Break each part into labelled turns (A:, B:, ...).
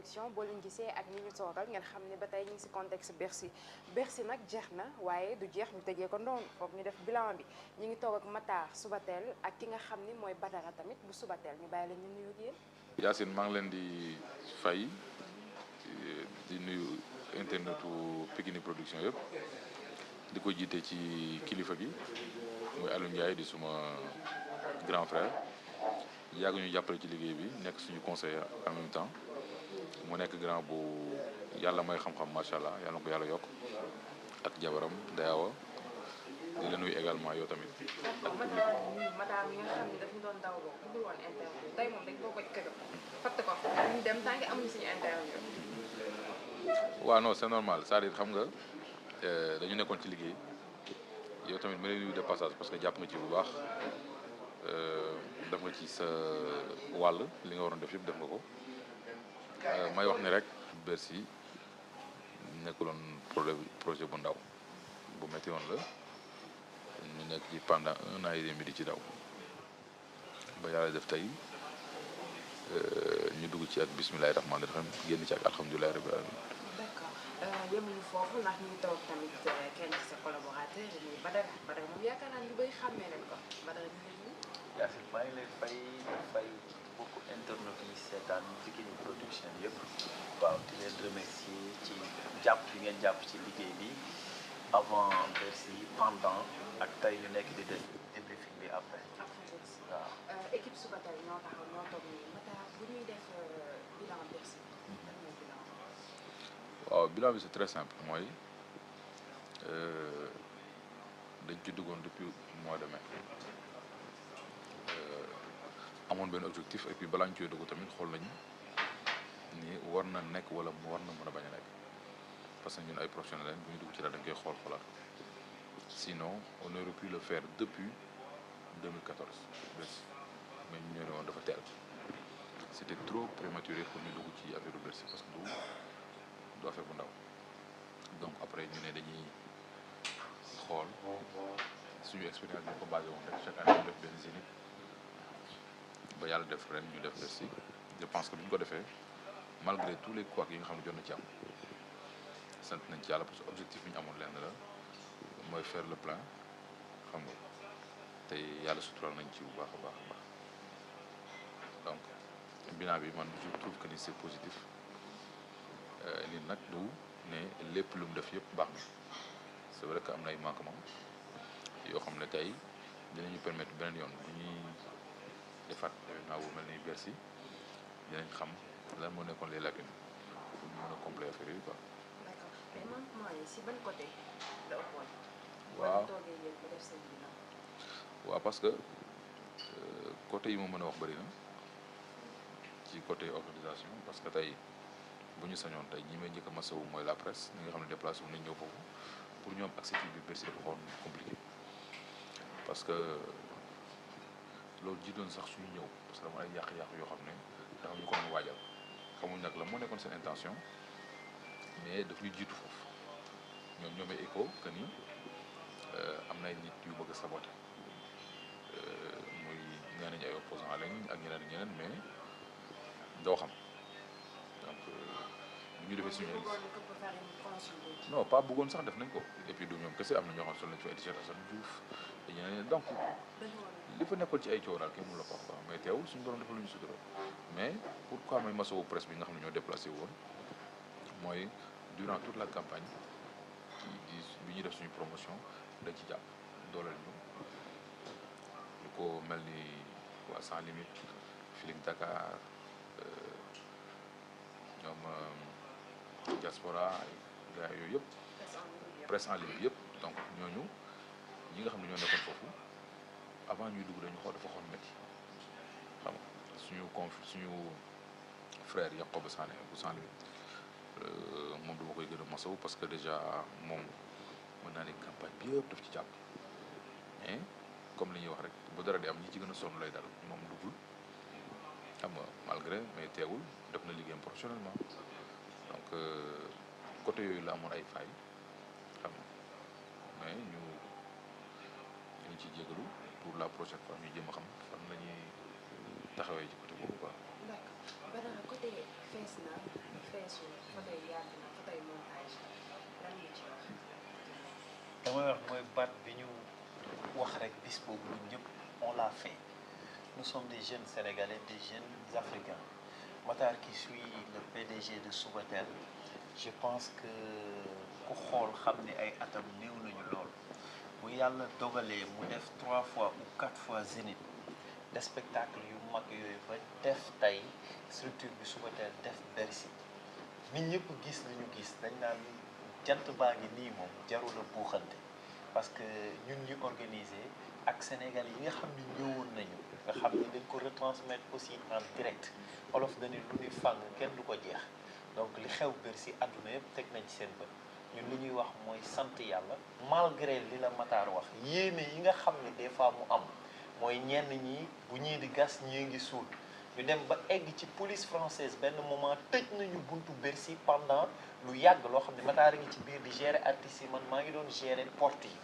A: production boo leen gisee ak ñi ñu toogal ngeen xam ne ba tey ñu ngi si contexte Bercy Bercy nag jeex na waaye du jeex ñu tëjee ko noonu foog ñu def bilan bi ñu ngi toog ak Matar Subatel ak ki nga xam ni mooy Badara tamit bu Subatel ñu bàyyi la ñu nuyu ak yéen.
B: Yacine maa ngi leen di fay di nuyu internetu Pikini production yëpp di ko jiite ci kilifa gi muy Aliou Ndiaye di suma grand frère yàgg ñu jàppale ci liggéey bi nekk suñu conseiller en même temps mu nekk grand bu yàlla may xam-xam macha allah yàlla na ko yàlla yokk ak jabaram Dayawa di la nuyu également yow tamit.
A: Matar mi nga xam ne daf ñu doon daw boobu bëggul woon interview tey moom dañ koo ko këram fàtte ko ñu dem tant que amuñu suñu interview.
B: waaw non c'est normal c'est-à-dire xam nga dañu nekkoon ci liggéey yow tamit ma lay nuyu de passage parce que jàpp nga ci bu baax def nga ci sa wàll li nga waroon def yëpp def nga ko may wax ni rek Bercy nekkuloon projet bu ndaw bu métti woon la ñu nekk ci pendant 1 an et demi di ci daw ba yàlla def tey ñu dugg ci ak bismillahi rahmaani rahim génn ci ak alhamdulilahi rabbil alamin.
A: D'accord yemuñu foofu ndax ñu ngi toog tamit kenn ci sa collaborateur yi muy Badara moom yaakaar naa ñu bëri xàmmee nañ ko Badara ñu ngi lay nuyu.
C: Yacine maa ngi lay fay beaucoup internet yi seetaan Pikini production yëpp waaw di leen remercier ci jàpp bi ngeen jàpp ci liggéey bi avant Bercy pendant ak tey ñu nekk di débriefing bi après. waaw
A: équipe Subatel ñoo taxaw ñoo toog nii Matar bu ñuy def bilan Bercy lan mooy bilan.
B: waaw bilan bi c'est très simple mooy dañ ci duggoon depuis mois de mai amoon benn objectif et puis balaa ñu koy dugg tamit xool nañu ni war na nekk wala mu war na mën a bañ a nekk parce que ñun ay professionnels lañ bu ñu dugg ci daal dañ koy xoolaat sinon on aurait pu le faire depuis 2014 Bercy mais ñu ñëw ne woon dafa teel c'était trop prématuré pour ñu dugg ci affaire Bercy parce que du affaire bu ndaw donc après ñu ne dañuy xool suñu expérience bi ñu ko basé woon rek chaque année ñu def benn zénith ba yàlla def ren ñu def Bercy je pense que bi ñu ko defee malgré tous les couacs yi nga xam ne jot na ci am sant nañ ci yàlla parce que objectif bi ñu amoon lenn la mooy faire le plein xam nga te yàlla sutural nañ ci bu baax a baax a baax donc bilan bi man je trouve que ni c'est positif li nag du ne lépp lu mu def yëpp baax na c'est vrai que am na ay manquements yoo xam ne tey dinañu permettre beneen yoon bu ñuy defaat événement bu mel ni Bercy dinañ xam lan moo nekkoon les lacunes pour ñu mën a combler affaire yi quoi.
A: D'accord mais manquement yi si ban côté la ëppoon.
B: waaw
A: wala toogee yéen ba def seen bilan.
B: waaw parce que côté yi ma mën a wax bëri na ci côté organisation parce que tey bu ñu sañoon tey ñi may njëkk a masawu mooy la presse ñi nga xam ne déplacé wu nañ ñëw foofu pour ñoom accès ci biir Bercy dafa xawoon compliqué parce que loolu jiitoon sax suñu ñëw parce que dama ay yàq-yàq yoo xam ne dafa ñu ko mën waajal xamuñ nag la moo nekkoon seen intention mais daf ñu jiitu foofu ñoom ñoomee écho que ni am na ay nit yu bëgg a saboter muy nee nañ ay opposants lañ ak ñeneen ak ñeneen mais doo xam donc bu ñu defee suñu non pas bëggoon sax def nañ ko et puis du ñoom kese am na ñoo xam ne sol nañ fa ay t-shirt Assane Diouf te ñeneen donc li fa nekkoon ci ay coow daal kenn mënu la ko wax mais teewul suñu borom dafa lu ñu sutura mais pourquoi may masawu presse bi nga xam ne ñoo déplacé woon mooy durant toute la campagne bi ñuy def suñu promotion dañ ci jàpp dooleel ñu ko mel ni waa Sans Limite Feeling Dakar ñoom diaspora gars yooyu yëpp presse en ligne yëpp donc ñooñu ñi nga xam ne ñoo nekkoon foofu avant ñuy dugg dañu xool dafa xool métti xam nga suñu frère Yacoba Sané bu Sans Limite moom dama koy gën a masawu parce que déjà moom mën naa ne campagne bi yëpp daf ci jàpp mais comme li ñuy wax rek bu dara di am ñi ci gën a sonn lay dal moom duggul xam nga malgré mais teewul def na liggéeyam professionnellement donc côté yooyu la amoon ay failles xam nga mais ñu ngi ciy jégalu pour la prochaine fois ñu jéem a xam fan la ñuy taxawee ci côté boobu quoi.
A: D'accord Badara côté fees na feesul photo yi yàgg na photo yi montage lan nga ci wax.
C: damay wax mooy baat bi ñu wax rek bis boobu ñun ñëpp on l'a fait nous sommes des jeunes sénégalais des jeunes africains Matar qui suit le PDG de Subatel je pense que ku xool xam ne ay atam néew nañu lool bu yàlla dogalee mu def 3 fois ou 4 fois Zénith de spectacle yu mag yooyu ba def tey structure bi Subatel def Bercy nit ñëpp gis li ñu gis dañ naan jant baa ngi nii moom jarul a buuxante parce que ñun ñu organisé ak Sénégal yi nga xam ni ñëwoon nañu nga xam ni dañ ko retransmettre aussi en direct olof dañu lu ñuy fàng kenn du ko jeex donc li xew Bercy àdduna yëpp teg nañ ci seen bët ñun li ñuy wax mooy sant yàlla malgré li la Matar wax yéene yi nga xam ne des fois mu am mooy ñenn ñi bu ñii di gas ñii ngi suul ñu dem ba egg ci police française benn moment tëj nañu buntu Bercy pendant lu yàgg loo xam ne Matar a ngi ci biir di gérer artistes yi man maa ngi doon gérer porte yi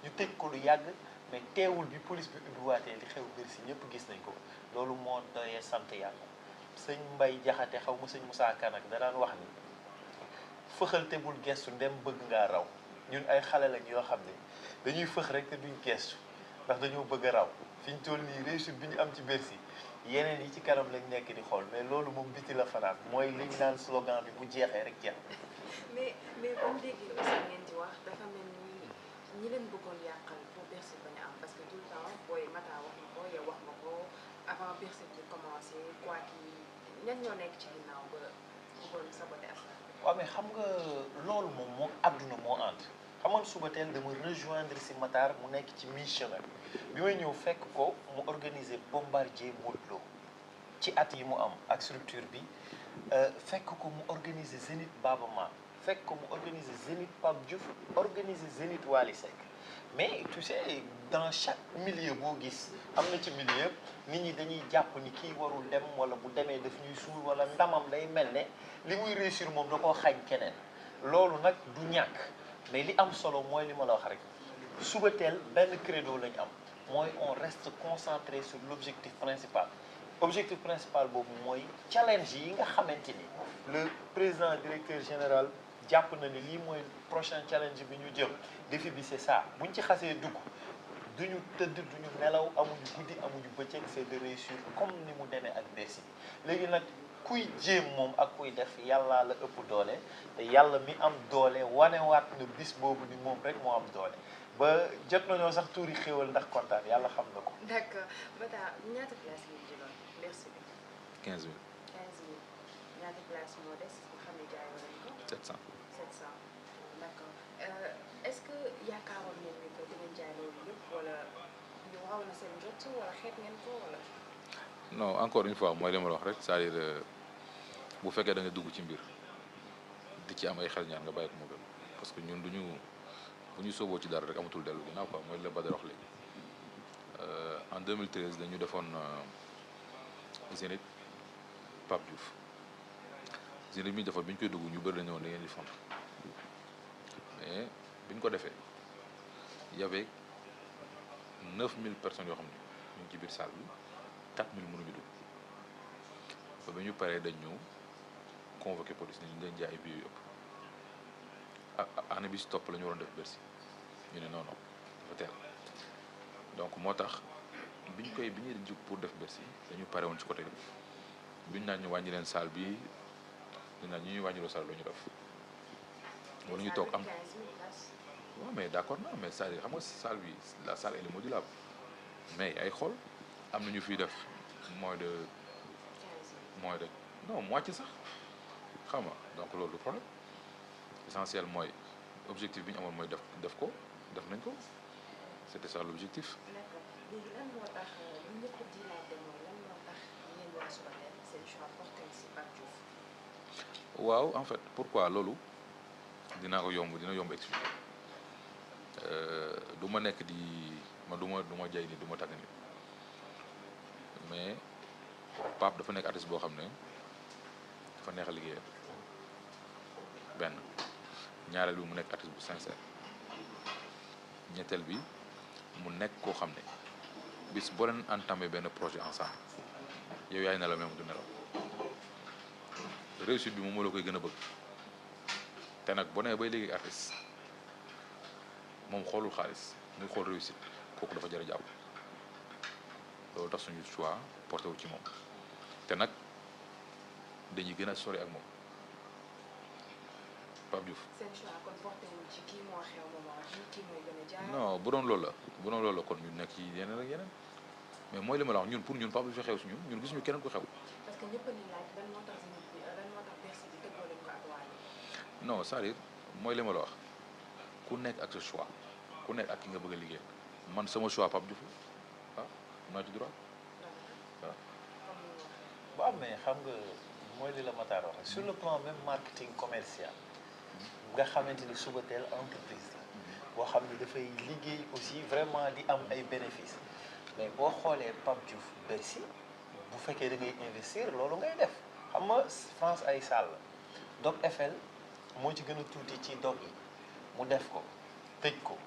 C: ñu tëj ko lu yàgg mais teewul bi police bi ubbiwaatee li xew Bercy ñëpp gis nañ ko loolu moo doyee sant yàlla sëñ Mbay Jaxate xaw ma sëñ Moussa Kane ak da daan wax ni fëxal te bul gestu ndem bëgg ngaa raw ñun ay xale lañ yoo xam ne dañuy fëx rek te duñ gestu ndax dañoo bëgg a raw fi ñu toll nii réussite bi ñu am ci Bercy yeneen yi ci kanam lañ nekk di xool mais loolu moom biti la fanaan mooy liñ naan slogan bi bu jeexee rek jeex.
A: mais ba mu déggee aussi ngeen di wax dafa mel ni ñi leen bëggoon yàqal pour Bercy bañ a am parce que tout le temps booy Matar wax nga ko yow wax nga ko avant Bercy bi commencé quoi qui ñan ñoo nekk ci ginnaaw ba bëggoon saboter affaire bi.
C: waaw mais xam nga loolu moom moo àdduna moo ànd xam nga Subatel dama rejoindre si Matar mu nekk ci mission bi may ñëw fekk ko mu organiser Bombardier Modou Lo ci at yi mu am ak structure bi fekk ko mu organiser Zénith Baba Maal fekk ko mu organiser Zénith Pape Diouf organiser Zénith Wally Seck mais tu sais dans chaque milieu boo gis am na ci milieu yëpp nit ñi dañuy jàpp ni kii warul dem wala bu demee daf ñuy suul wala ndamam day mel ne li muy réussir moom da koo xañ keneen loolu nag du ñàkk mais li am solo mooy li ma la wax rek Subatel benn credo lañ am mooy on reste concentré sur l'objectif principal objectif principal boobu mooy challenge yi nga xamante ni le président directeur général jàpp na ni lii mooy prochain challenge bi ñu jëm défi bi c'est ça buñ ci xasee dugg duñu tëdd duñu nelaw amuñu guddi amuñu bëccëg c'est de réussir comme ni mu demee ak Bercy léegi nag kuy jéem moom ak kuy def yàllaa la ëpp doole te yàlla mi am doole wanewaat na bis boobu ni moom rek moo am doole ba jot nañoo sax tuuri xéwal ndax kontaan yàlla xam na ko.
A: d'accord Matar ñaata place ngeen jëloon Bercy bi.
B: 15 000.
A: 15 000 ñaata place moo des nga xam ne jaayoo nañ ko.
B: 700.
A: 700 d'accord est-ce que yaakaaroon ngeen ni que di ngeen jaay loolu yëpp wala ñu raw na seen jot wala xeet ngeen ko wala.
B: non encore une fois mooy li ma la wax rek c'est-à-dire bu fekkee da nga dugg ci mbir di ci am ay xel ñaar nga bàyyi ko mu gën parce que ñun bu ñu sooboo ci dara rek amatul dellu ginnaaw quoi mooy la Badara wax léegi en 2013 dañu defoon Zénith Pape Diouf Zénith bi ñu defoon bi ñu koy dugg ñu bëri dañu woon da ngeen di font mais bi ñu ko defee y avait 9000 personnes yoo xam ne ñu ngi ci biir salle bi 4000 mënuñu dugg ba ñu paree dañ ñëw convoqué police ni ñu leen jaay ay billets yu ëpp année bi si topp la ñu waroon def Bercy ñu ne non non dafa teel donc moo tax bi ñuy jug pour def Bercy dañu pare woon ci côté bi ñu naan ñu wàññi leen salle bi ñu naan ñuy wàññiloo salle la ñu def wala ñu toog am waaw mais d'accord na mais c'est-à-dire xam nga salle bi la salle elle est modulable mais ay xool am na ñu fiy def moins de non moitié sax xam nga donc loolu du problème essentiel mooy objectif bi ñu amoon mooy def ko def nañ ko c'était ça l'objectif.
A: d'accord léegi lan moo tax lu ñëpp di laajte mooy lan moo tax yéen waa Subatel seen choix porté ci Pape Diouf.
B: waaw en fait pourquoi loolu dina yomb expliquer du ma nekk di man du ma jay nit du ma tàgg nit mais Pape dafa nekk artiste boo xam ne dafa neex a liggéeyal benn ñaareel bi mu nekk artiste bu sincère ñetteel bi mu nekk koo xam ne bis boo leen entamé benn projet ensemble yow yaay nelaw même du nelaw réussite bi moom moo la koy gën a bëgg te nag boo nee bay léegi artiste moom xoolul xaalis muy xool réussite kooku dafa jar a jàpp loolu tax suñu choix porté wu ci moom te nag dañuy gën a sori ak moom Pape Diouf.
A: seen choix kon porté wul ci kii moo xew moment bi kii mooy gën a jaar.
B: non bu doon loolu la kon ñu nekk ci yeneen ak yeneen mais mooy li ma la wax ñun pour ñun Pape Diouf xew si ñun gisuñu keneen ku xew.
A: parce que ñëpp a ni laaj lan moo tax Bercy bi tëggoo leen ko ak Wally.
B: non c'est-à-dire mooy li ma la wax ku nekk ak sa choix ku nekk ak ki nga bëgg a liggéey man sama choix Pape Diouf ah am naa ci droit waaw.
C: waaw mais xam nga mooy li la Matar wax sur le plan même marketing commercial nga xamante ni Subatel entreprise la boo xam ni dafay liggéey aussi vraiment di am ay bénéfices mais boo xoolee Pape Diouf Bercy bu fekkee da ngay investir loolu ngay def xam nga France ay salle Doc Eiffel moo ci gën a tuuti ci dog yi mu def ko tëj ko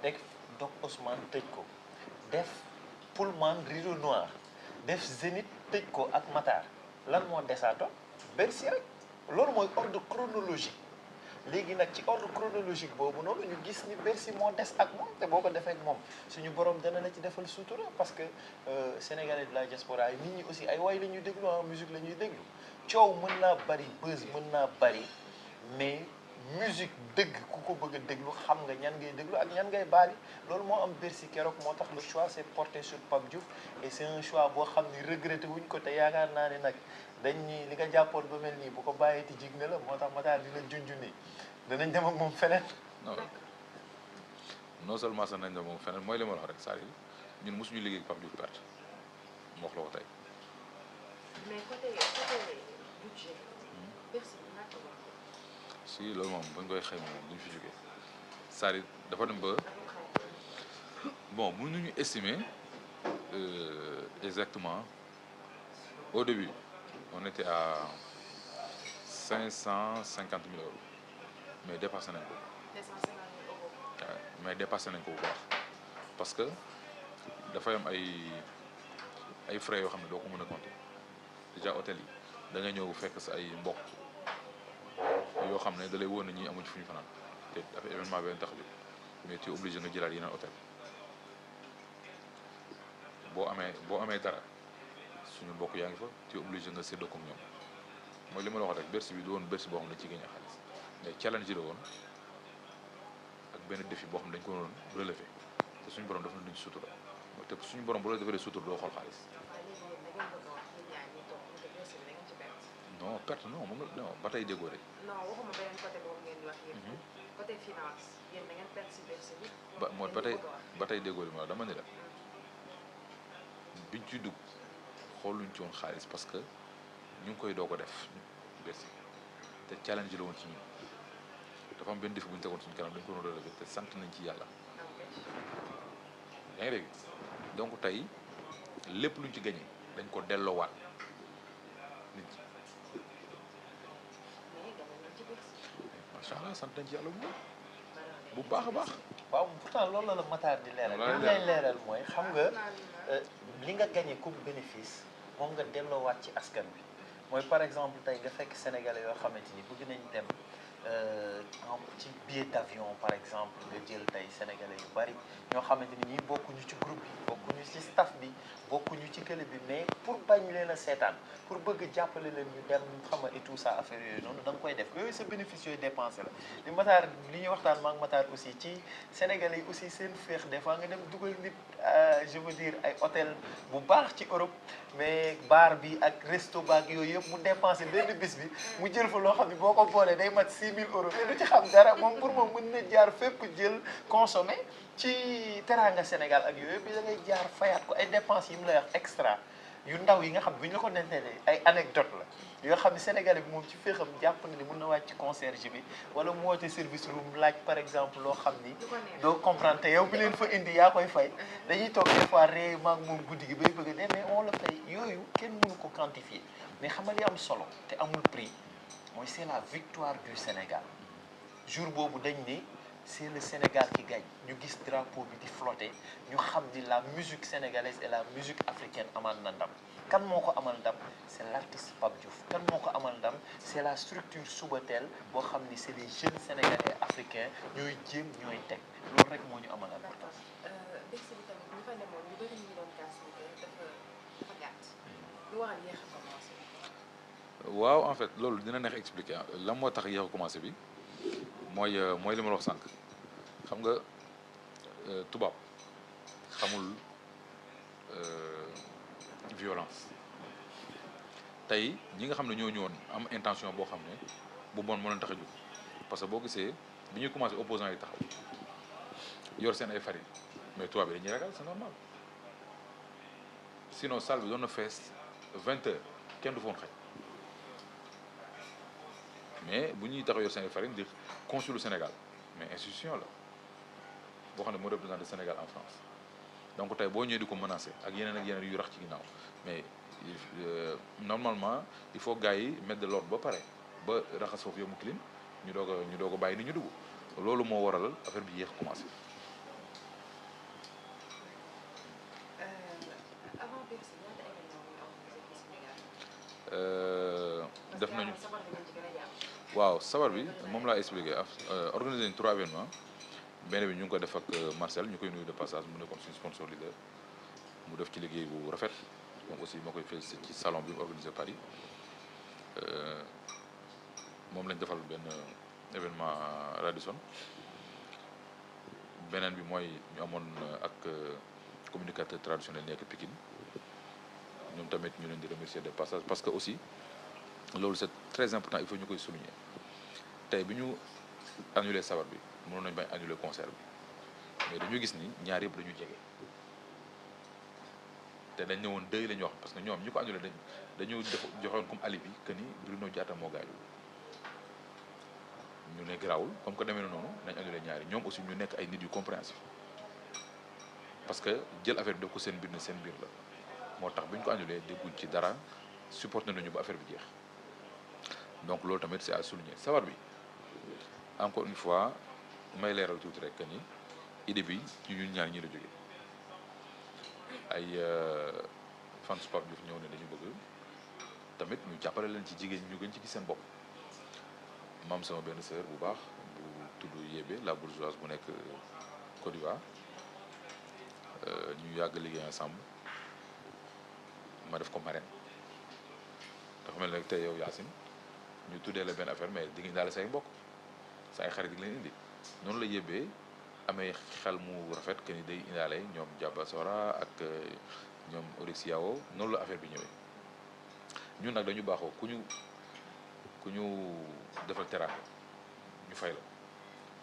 C: def Doc Ousmane tëj ko def Pullman Rideau Noir def Zénith tëj ko ak Matar lan moo desaato Bercy rek loolu mooy ordre chronologique léegi nag ci ordre chronologique boobu noonu ñu gis ni Bercy moo des ak moom te boo ko defee ak moom suñu borom dana la ci defal sutura parce que sénégalais de la diaspora yi nit ñi aussi ay way la ñuy déglu en musique la ñuy déglu coow mën naa bari buzz mën naa bari mais musique dëgg ku ko bëgg a déglu xam nga ñan ngay déglu ak ñan ngay baali loolu moo am Bercy keroog moo tax le choix s'est porté sur Pape Diouf et c'est un choix boo xam ni regretté wuñ ko te yaakaar naa ne nag dañ ni li nga jàppoon ba mel nii bu ko bàyyeeti jig na la moo tax Matar dina junj nii danañ dem ak moom feneen.
B: non seulement sax nañ dem moom feneen mooy li ma la wax rek c'est-à-dire ñun mosuñu liggéey ak Pape Diouf perte mu wax la ko tey.
A: mais côté budget. Bercy bi ñàkk a wax.
B: si loolu moom buñ koy xayma moom duñ fi jógee c'est-à-dire dafa dem ba bon mënuñu estimer exactement au début on était à 550 000 euros mais dépassé nañ ko.
A: 550 000 euros.
B: waaw mais dépassé nañ ko bu baax parce que dafay am ay frais yoo xam ne doo ko mën a compter déjà hôtel yi da nga ñëw fekk sa ay mbokk yoo xam ne da lay wóor ne ñii amuñ fu ñu fanaan te dafa événement benn tax bi mais tu es obligé nga jëlaat yeneen hôtel boo amee dara suñu mbokk yaa ngi fa tu es obligé nga séddoo comme ñoom mooy li ma la wax rek Bercy bi du woon Bercy boo xam ne ci gagné xaalis mais challenge la woon ak benn défi boo xam ne dañ ko doon relever te suñu borom daf na duñ sutura te suñu borom bu la defaree sutura doo xool xaalis. non perte non moom la non ba tey déggoo rek.
A: non waxuma beneen côté boobu ngeen di wax yéen. côté finance yéen da ngeen perte si Bercy bi.
B: mooy ba tey déggoo li ma dama ne la biñ ciy dugg xooluñ ci woon xaalis parce que ñu ngi koy doog a def Bercy te challenge la woon ci ñun dafa am benn défi bu ñu tegoon suñu kanam dañ ko doon relever te sant nañ ci yàlla. yaa ngi dégg donc tey lépp luñ ci gagné dañ ko delloowaat nit ñi. macha allah sant nañ ci yàlla bu baax a baax.
C: waaw pourtant loolu la Matar di leeral. li ngay leeral mooy xam nga li nga gagné comme bénéfice moom nga delloowaat ci askan bi mooy par exemple tey nga fekk sénégalais yoo xamante ni bëgg nañ dem ci billet d'avion par exemple nga jël tey sénégalais yu bari ñoo xamante ni ñii bokkuñu ci groupe bi bokkuñu ci staff bi bokkuñu ci kële bi mais pour bañ leen a seetaan pour bëgg jàppale leen ñu dem xam nga et tout ça affaire yooyu noonu da nga koy def yooyu sa bénéfice yooyu dépensé la li Matar li ñuy waxtaan maak Matar aussi ci sénégalais yi aussi seen féex des fois nga dem dugal nit je veux dire ay hôtel bu baax ci Europe mais bar bi ak resto baak yooyu yëpp mu dépensé benn bis bi mu jël fa loo xam ne boo ko boolee day mat 6 000 euros te du ci xam dara moom pour moom mën na jaar fépp jël consommé ci teranga Sénégal ak yooyu bi da ngay jaar fayaat ko ay dépenses yi mu lay wax extra yu ndaw yi nga xam bu ñu la ko nettalee ay anecdote la yoo xam ne sénégalais bi moom ci féexam jàpp na ni mën na wàcc ci concierge bi wala mu woote service room laaj par exemple loo xam ni doo comprendre te yow bi leen fa indi yaa koy fay dañuy toog des fois ree maag moom guddi gi bay bëgg a mais on le paye yooyu kenn mënu ko quantifier mais xam nga li am solo te amul prix mooy c'est la victoire du Sénégal jour boobu dañ ni c'est le Sénégal qui gagne ñu gis drapeau bi di flotter ñu xam ni la musique sénégalaise et la musique africaine amal na ndam kan moo ko amal ndam c'est l'artiste Pape Diouf kan moo ko amal ndam c'est la structure Subatel boo xam ni c'est les jeunes sénégalais africains ñooy jéem ñooy teg loolu rek moo ñu amal importance.
A: Bercy bi tamit ñu fa demoon ñu bëri ñu doon kaas ni que dafa gàtt lu waral yéex a commencé.
B: waaw en fait loolu dina neex expliquer lan moo tax yéex a commencé bi mooy li ma la wax sànq xam nga tubaab xamul violence tey ñi nga xam ne ñoo ñëwoon am intention boo xam ne bu bon moo leen tax a jóg parce que boo gisee bi ñuy commencé opposants yi taxaw yor seen ay farine mais tubaab bi dañuy ragal c'est normal sinon salle bi doon na fees 20 heures kenn du foon xaj mais bu ñuy taxaw yor seen ay farine di consul du Sénégal mais institution la boo xam ne moo représenté Sénégal en France donc tey boo ñëwee di ko menacé ak yeneen yu rax ci ginnaaw mais normalement il faut gars yi mettre de l'ordre ba pare ba raxas foofu yow mu clean ñu doog a bàyyi ni ñu dugg loolu moo waral affaire bi yéex commencé.
A: avant Bercy ñaata événement nga organisé fii Sénégal.
B: def nañu
A: sabar bi ngeen ci gën a jàpp.
B: waaw sabar bi moom laa expliqué organisé nañ 3 événements benn bi ñu ngi ko def ak Marcel ñu koy nuyu de passage mu nekkoon suñu sponsor leader mu def ci liggéey bu rafet moom aussi moo koy félicité ci salon bi mu organisé Paris moom lañ defal benn événement Radisson beneen bi mooy ñu amoon ak communicateur traditionnel nekk Pikine ñoom tamit ñu leen di remercier de passage parce que aussi loolu c'est très important il faut ñu koy souligner tey bi ñu annulé sabar bi mënoon nañu bañ annulé concert bi mais dañu gis ni ñaar yëpp dañu jege te dañ ñëwoon dëy la ñu wax parce que ñoom ñu ko annulé dañu joxoon comme alibi que ni Bruno Diatta moo gaañu ñu ne garaawul comme que demee na noonu nañ annulé ñaari ñoom aussi ñu nekk ay nit yu compréhensif parce que jël affaire bi def ko seen biir ne seen biir la moo tax bu ñu ko annulé dégguñ ci dara supporté nañu ba affaire bi jeex donc loolu tamit c'est à souligner sabar bi encore une fois may leeral tuuti rek que ni idée bi ci ñun ñaar ñi la jógee ay fans Pape Diouf ñëw ne dañu bëgg tamit ñu jàppale leen ci jigéen ñu gën ci gis seen bopp maam sama benn sœur bu baax bu tudd Yébé la bourgeoise bu nekk Côte d'Ivoire ñu yàgg liggéey ensemble ma def ko marraine dafa mel ne tey yow Yacine ñu tuddee la benn affaire mais di nga daal say mbokk sa ay xarit di leen indi noonu la Yébé amee xel mu rafet que ni day indaale ñoom Diaba Sora ak ñoom Orix Yao noonu la affaire bi ñëwee ñun nag dañu baaxoo ku ñu defal teraanga ñu fay la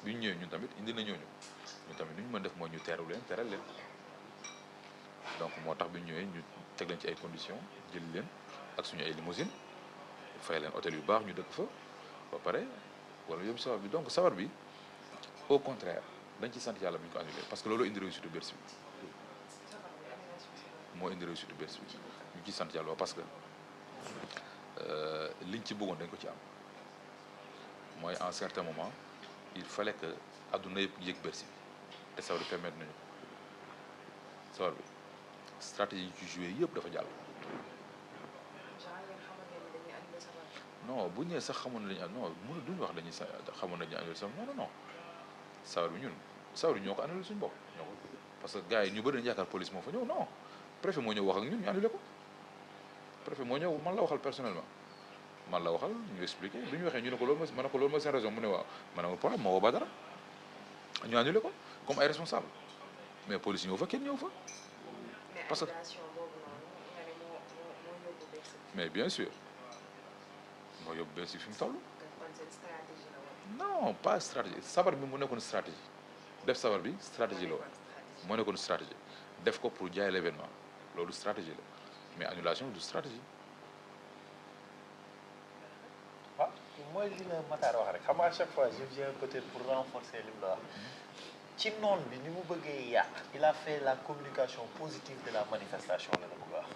B: bi ñu ñëwee ñun tamit indi na ñooñu ñun tamit lu ñu mën def mooy ñu teeru leen teral leen donc moo tax bi ñu ñëwee ñu teg leen ci ay conditions jël leen ak suñu ay limousine fay leen hôtel yu baax ñu dëkk fa ba pare wala yóbbu sabar bi donc sabar bi au contraire dañ ci sant yàlla bu ñu ko annulé parce que loolu indi réussite Bercy bi moo indi réussite Bercy bi ñu ci sant yàlla parce que liñ ci bëggoon dañ ko ci am mooy en certain moment il fallait que adduna yëpp yëg Bercy bi te sabar bi permettre nañu ko sabar bi stratégie yi ci joué yëpp dafa jàll. non bu ñu nee sax xamoon nañu non mënu duñu wax dañuy xamoon nañu annulé sax non non non sabar bi ñun sabar bi ñoo ko annulé suñu bopp ñoo ko parce que gars yi ñu bëri nañu yaakaar police moo fa ñëw non préfet moo ñëw wax ak ñun ñu annulé ko préfet moo ñëw man la waxal personnellement man la waxal ñu expliqué bi ñu waxee ñu ne ko loolu mooy ma ne ko loolu mooy seen raison mu ne waaw ma ne ko problème moo woo ba dara ñu annulé ko comme ay responsable mais police ñëw fa kenn ñëw fa parce que mais bien sûr moo yóbbu Bercy fi mu toll non pas stratégie sabar bi mu nekkoon stratégie def sabar bi stratégie la woon moo nekkoon stratégie def ko pour jaay l'événement loolu stratégie la mais annulation du stratégie.
C: waaw mooy li la Matar wax rek xam nga à chaque fois je viens peut-être pour renforcer li mu la wax ci noon bi ni mu bëggee yàq il a fait la communication positive de la manifestation la bëgg wax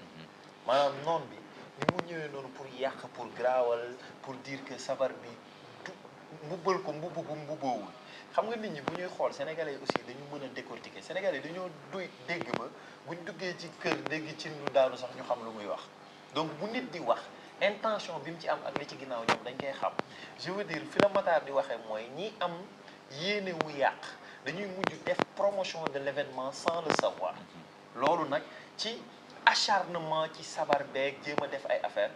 C: maanaam noon bi ni mu ñëwee noonu pour yàq pour graawal pour dire que sabar bi mbubbal ko mbubb bu mbubboowul xam nga nit ñi bu ñuy xool sénégalais aussi dañu mën a décortiquer sénégalais dañoo dégg ba buñ duggee ci kër dégg ci lu daanu sax ñu xam lu muy wax donc bu nit di wax intention bi mu ci am ak li ci ginnaaw ñoom dañ koy xam je veux dire fi la Matar di waxee mooy ñi am yéene wu yàq dañuy mujj def promotion de l'événement sans le savoir loolu nag ci acharnement ci sabar beeg jéem a def ay affaires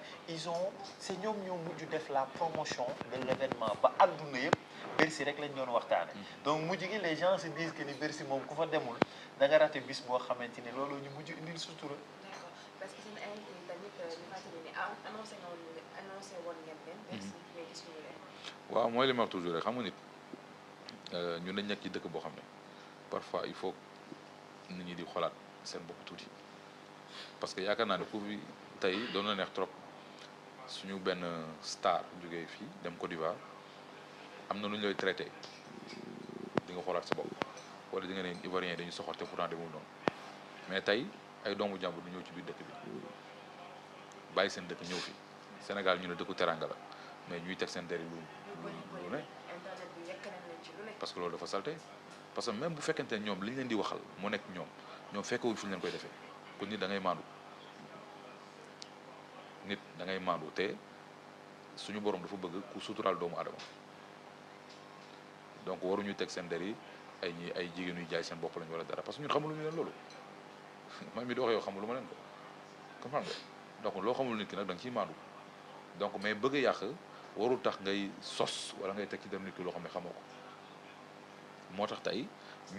C: c'est ñoom ñoo mujj def la promotion de l'événement ba àdduna yëpp Bercy rek lañ doon waxtaane donc mujj gi les gens se disent que ni Bercy moom ku fa demul da nga raté bis boo xamante ni loolu ñu mujj indil sutura.
A: D'accord parce que seen invité yi tamit ñu fàttali ni annoncé woon ngeen leen. Bercy mais gisuñu leen.
B: waaw mooy li ma wax toujours rek xam nga nit ñun dañ nekk ci dëkk boo xam ne parfois il faut nit ñi di xoolaat seen bopp tuuti parce que yaakaar naa ne pour bi tey doon na neex trop suñu benn star jógee fii dem Côte d'Ivoire am na lu ñu lay traité di nga xoolaat sa bopp wala di nga ne Ivoirien dañuy soxor te pourtant demul noonu mais tey ay doomu jàmbur du ñëw ci biir dëkk bi bàyyi seen dëkk ñëw fi Sénégal ñu ne dëkku teranga la mais ñuy teg seen deri lu ne parce que loolu dafa salté parce que même bu fekkente ne ñoom li ñu leen di waxal mu nekk ñoom fekkewuñ fi ñu leen koy defee kon nit da ngay maandu nit da ngay maandu te suñu borom dafa bëgg ku suturaal doomu adama donc waruñu teg seen der yi ay jigéen yu jaay seen bopp lañu wala dara parce que ñun xamul lu ñu leen loolu man mi di wax yow xamul lu ma leen ko comprendre nga donc loo xamul nit ki nag da nga ciy maandu donc mais bëgg a yàq warul tax ngay sos wala ngay teg ci dem nit ki loo xam ne xamoo ko moo tax tey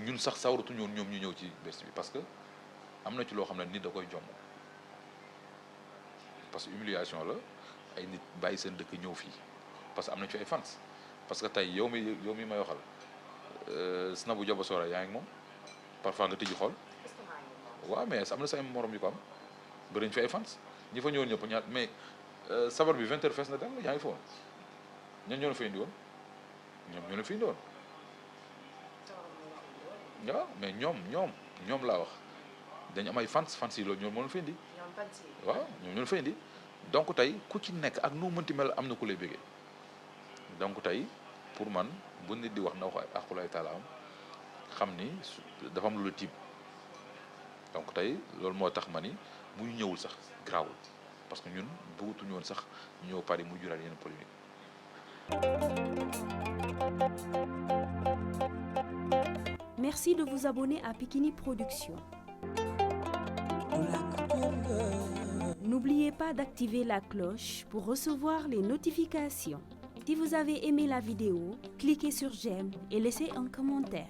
B: ñun sax sawaratuñu woon ñoom ñu ñëw ci Bercy bi parce que am na ci loo xam ne nit da koy jomm parce que humiliation la ay nit bàyyi seen dëkk ñëw fii parce que am nañ fi ay fans parce que tey yow mi may waxal Snabou Diaba Sora yaa ngi moom parfois nga tëju xool waaw mais am na say morom yu ko am bëri nañ fi ay fans ñi fa ñëwoon ñëpp ñaat mais sabar bi 20h fees na dem yaa ngi fa woon ñoo la fa indi woon ñoo la fa indi woon waaw mais ñoom laa wax dañu am ay fans yi loolu ñoom moo la fa indi waaw ñoo la fa indi donc tey ku ci nekk ak nu mënti mel am na ku lay bëggee donc tey pour man bu nit di wax na wax aqulay taala am xam ni dafa am lu la tiim donc tey loolu moo tax ma ni muy ñëwul sax grawul parce que ñun bëggatuñu woon sax ñëw Paris mu jural yenn polémique.
D: Merci de vous abonner à Pikini Productions. N'oubliez pas d'activer la cloche pour recevoir les notifications. Si vous avez aimé la vidéo, cliquez sur j'aime et laissez un commentaire.